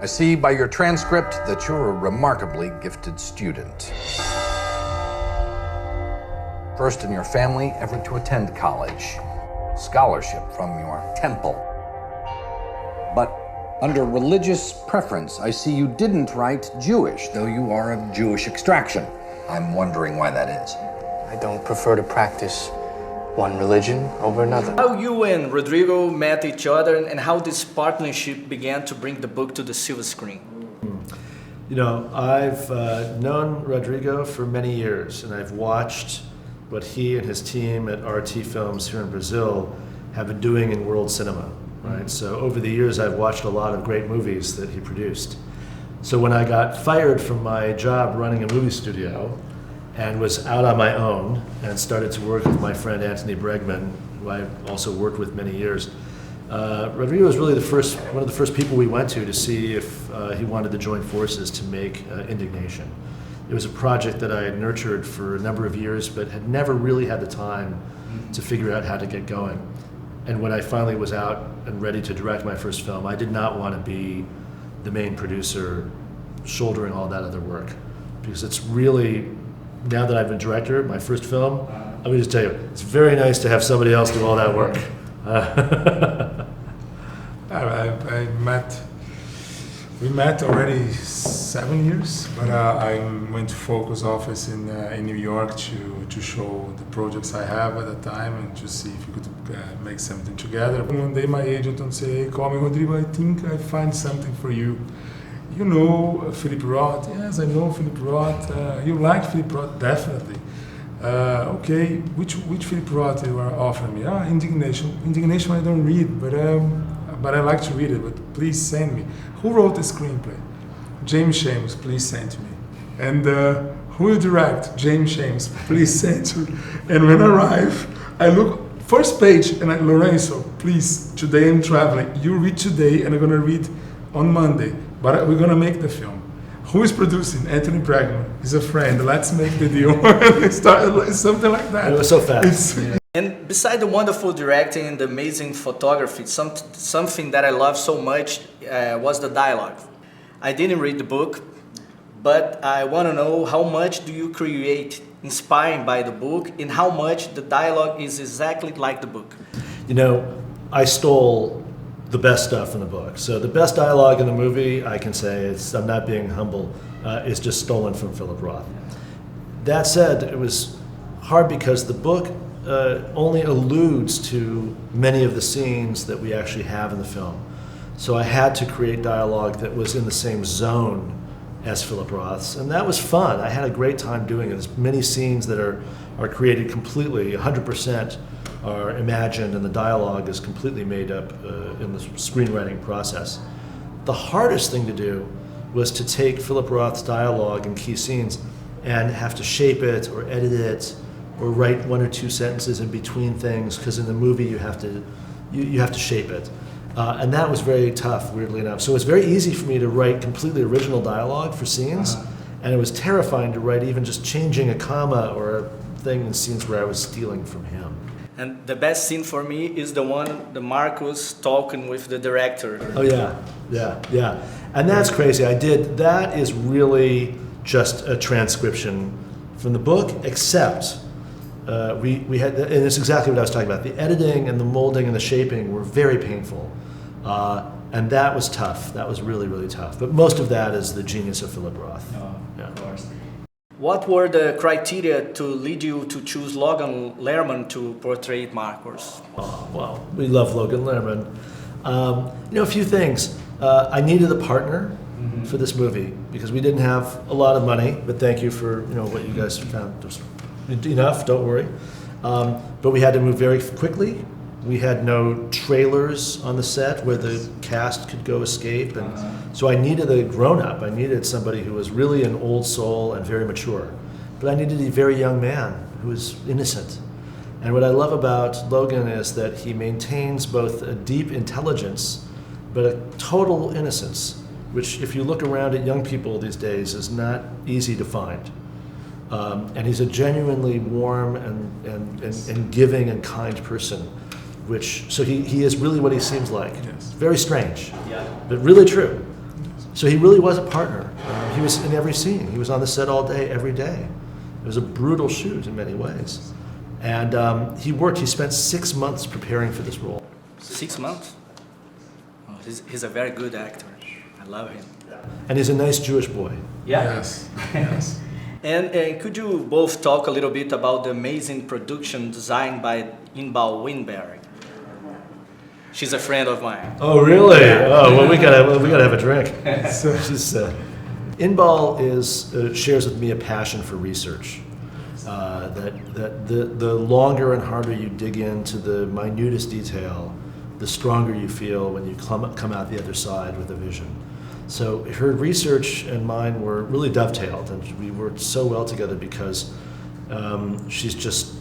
I see by your transcript that you're a remarkably gifted student. First in your family ever to attend college. Scholarship from your temple. But under religious preference, I see you didn't write Jewish, though you are of Jewish extraction. I'm wondering why that is. I don't prefer to practice one religion over another. How you and Rodrigo met each other and how this partnership began to bring the book to the silver screen. You know, I've known Rodrigo for many years, and I've watched what he and his team at RT Films here in Brazil have been doing in world cinema, right? So over the years, I've watched a lot of great movies that he produced. So when I got fired from my job running a movie studio and was out on my own and started to work with my friend Anthony Bregman, who I also worked with many years, Rodrigo was really one of the first people we went to see if he wanted to join forces to make Indignation. It was a project that I had nurtured for a number of years, but had never really had the time to figure out how to get going. And when I finally was out and ready to direct my first film, I did not want to be the main producer shouldering all that other work. Because it's really, now that I've been director, my first film, let me just tell you, it's very nice to have somebody else do all that work. We met already 7 years, but I went to Focus office in New York to show the projects I have at the time and to see if we could make something together. One day my agent would say, hey, call me Rodrigo, I think I find something for you. You know Philip Roth? Yes, I know Philip Roth. You like Philip Roth? Definitely. Okay, which Philip Roth you are offering me? Indignation. Indignation I don't read, but I like to read it, but please send me. Who wrote the screenplay? James Schamus, please send to me. And who will direct? James Schamus, please send to me. And when I arrive, I look, first page, and I, Lorenzo, please, today I'm traveling. You read today, and I'm gonna read on Monday, but we're gonna make the film. Who is producing? Anthony Bregman. He's a friend, let's make the deal. Something like that. It was so fast. And beside the wonderful directing and the amazing photography, something that I love so much was the dialogue. I didn't read the book, but I want to know how much do you create inspired by the book and how much the dialogue is exactly like the book. You know, I stole the best stuff in the book. So the best dialogue in the movie, I can say, I'm not being humble, is just stolen from Philip Roth. That said, it was hard because the book only alludes to many of the scenes that we actually have in the film. So I had to create dialogue that was in the same zone as Philip Roth's, and that was fun. I had a great time doing it. There's many scenes that are created completely, 100% are imagined, and the dialogue is completely made up in the screenwriting process. The hardest thing to do was to take Philip Roth's dialogue and key scenes and have to shape it or edit it or write one or two sentences in between things, because in the movie you have to shape it. And that was very tough, weirdly enough. So it's very easy for me to write completely original dialogue for scenes, and it was terrifying to write even just changing a comma or a thing in scenes where I was stealing from him. And the best scene for me is the one, the Marcus talking with the director. Oh yeah. And that's crazy. That is really just a transcription from the book, except we had, and it's exactly what I was talking about. The editing and the molding and the shaping were very painful. And that was tough. That was really, really tough. But most of that is the genius of Philip Roth. Of course. What were the criteria to lead you to choose Logan Lerman to portray Marcus? Oh, well, we love Logan Lerman. A few things. I needed a partner for this movie because we didn't have a lot of money, but thank you for what you guys found. There's enough, don't worry. But we had to move very quickly. We had no trailers on the set where the cast could go escape, and so I needed a grown-up. I needed somebody who was really an old soul and very mature. But I needed a very young man who was innocent. And what I love about Logan is that he maintains both a deep intelligence, but a total innocence, which if you look around at young people these days is not easy to find. And he's a genuinely warm and giving and kind person. So he is really what he seems like. Yes. Very strange, but really true. So he really was a partner. He was in every scene. He was on the set all day, every day. It was a brutal shoot in many ways. And he spent 6 months preparing for this role. 6 months? Oh, he's a very good actor. I love him. And he's a nice Jewish boy. Yeah. Yes, yes. And could you both talk a little bit about the amazing production designed by Inbal Winberg? She's a friend of mine. Oh, really? Oh, well, we gotta have a drink. She's, Inbal shares with me a passion for research. That the longer and harder you dig into the minutest detail, the stronger you feel when you come out the other side with a vision. So her research and mine were really dovetailed, and we worked so well together because she's just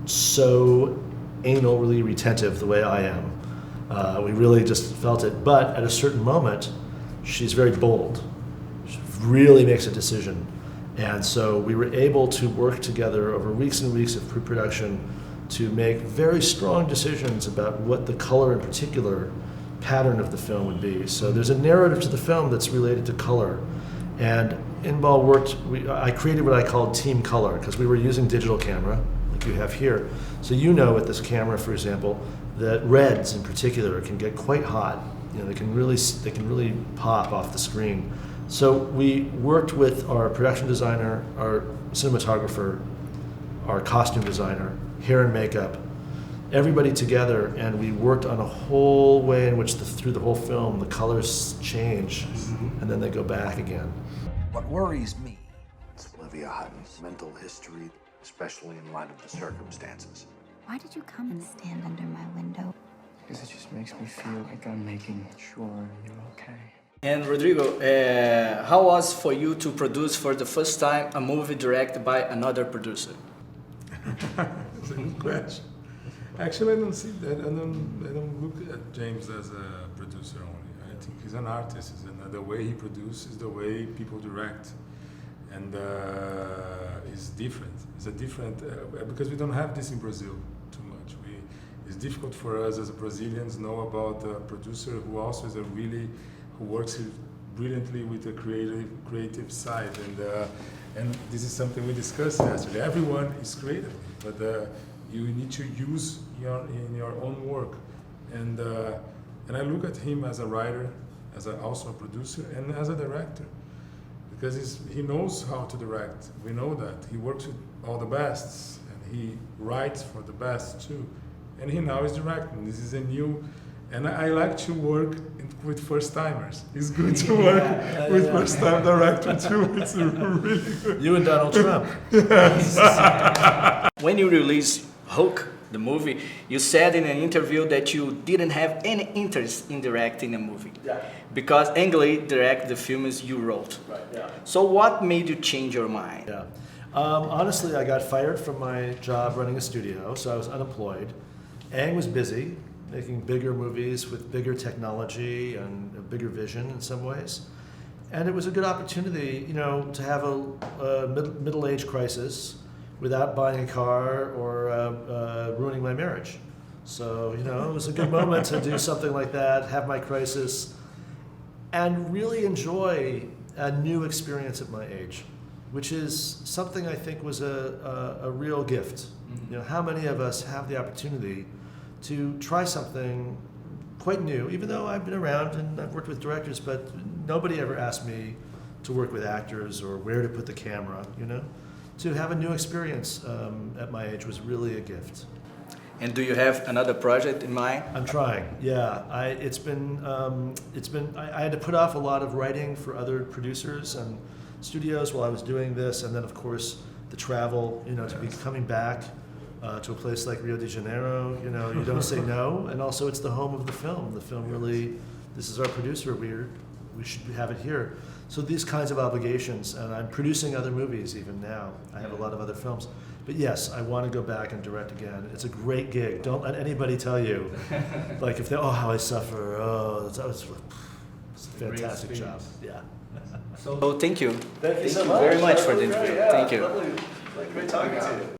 so anally retentive the way I am. We really just felt it. But at a certain moment, she's very bold. She really makes a decision. And so we were able to work together over weeks and weeks of pre-production to make very strong decisions about what the color in particular pattern of the film would be. So there's a narrative to the film that's related to color. And Inbal I created what I called Team Color because we were using digital camera, like you have here. So you know with this camera, for example, that reds in particular can get quite hot. You know, they can really pop off the screen. So we worked with our production designer, our cinematographer, our costume designer, hair and makeup, everybody together, and we worked on a whole way in which through the whole film the colors change and then they go back again. What worries me is Olivia Hutton's mental history, especially in light of the circumstances. Why did you come and stand under my window? Because it just makes me feel like I'm making sure you're okay. And Rodrigo, how was for you to produce for the first time a movie directed by another producer? That's a good question. Actually, I don't see that. I don't look at James as a producer only. I think he's an artist. The way he produces, the way people direct, and it's different. It's a different because we don't have this in Brazil too much. It's difficult for us as Brazilians know about a producer who also is who works brilliantly with the creative side, and this is something we discussed yesterday. Everyone is creative, but you need to use in your own work, and I look at him as a writer, also a producer, and as a director, because he knows how to direct. We know that he works with all the bests, and he writes for the best too, and he now is directing. This is a new. And I like to work with first-timers. It's good to work with first-time director too. It's really good. You and Donald Trump. When you released Hook, the movie, you said in an interview that you didn't have any interest in directing a movie. Yeah. Because Ang Lee directed the films you wrote. Right, yeah. So what made you change your mind? Yeah. Honestly, I got fired from my job running a studio, so I was unemployed. Ang was busy, making bigger movies with bigger technology and a bigger vision in some ways. And it was a good opportunity, to have a middle-age crisis without buying a car or ruining my marriage. So, it was a good moment to do something like that, have my crisis, and really enjoy a new experience at my age, which is something I think was a real gift. Mm-hmm. How many of us have the opportunity to try something quite new, even though I've been around and I've worked with directors, but nobody ever asked me to work with actors or where to put the camera, To have a new experience at my age was really a gift. And do you have another project in mind? I'm trying, yeah. I had to put off a lot of writing for other producers and studios while I was doing this, and then of course the travel, to be coming back to a place like Rio de Janeiro, you don't say no, and also it's the home of the film. The film really, this is our producer, we should have it here. So these kinds of obligations, and I'm producing other movies even now. I have a lot of other films. But yes, I want to go back and direct again. It's a great gig. Don't let anybody tell you, like if they, how I suffer, it's a fantastic job. Yeah. So thank you. Thank you so very much for the That was interview. great, yeah. Thank you. Lovely. Great talking to you.